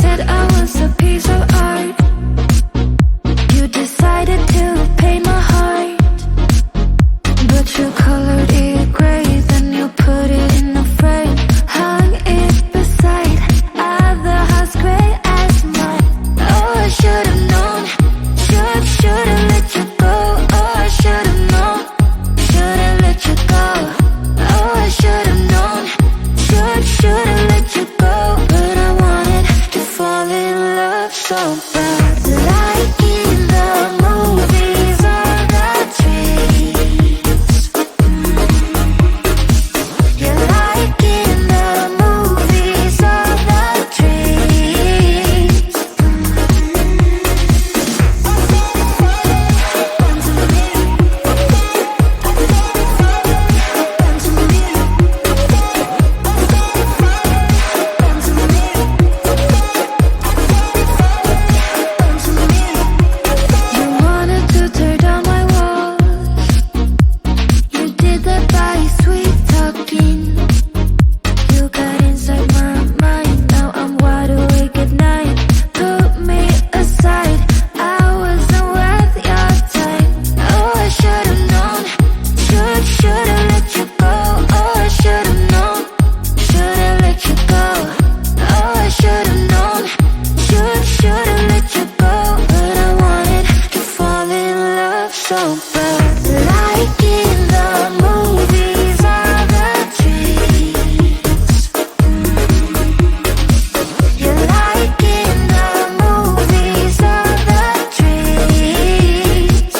said I was a piece of art. You decided to paint my heart, but you colored it gray, then you put it in a frame, hung it beside other house gray as mine. Oh, I should've known, should've let you go. Oh, I should've known, should've let you go. Oh, I should've known, should've let you go. But I wanted to fall in love so bad, like in the movies or the dreams. You're like in the movies or the dreams. You wanted to tear down my walls. You did that by sweet talking. You got inside my mind. Now I'm wide awake at night. Put me aside, I wasn't worth your time. Oh, I should've known, should've let you go. Oh, I should've known, should've let you go. Oh, I should've known, should've let you go. But I wanted to fall in love so bad, like in the movies or the dreams. You're like in the movies or the dreams.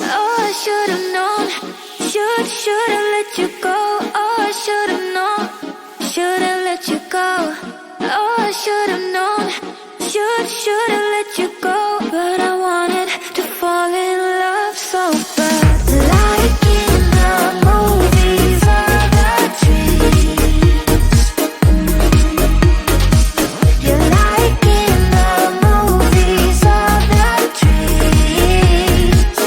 Oh, I should've known, should've let you go. Oh, I should've known, should've let you go. Oh, I should've known, should've let you go. But I wanted to fall in love so bad, like in the movies or the dreams. You're like in the movies or the dreams.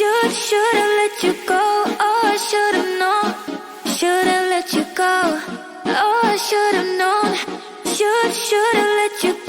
Should've let you go. Oh, I should've known. Should've let you go. Oh, I should've known. Should've let you go.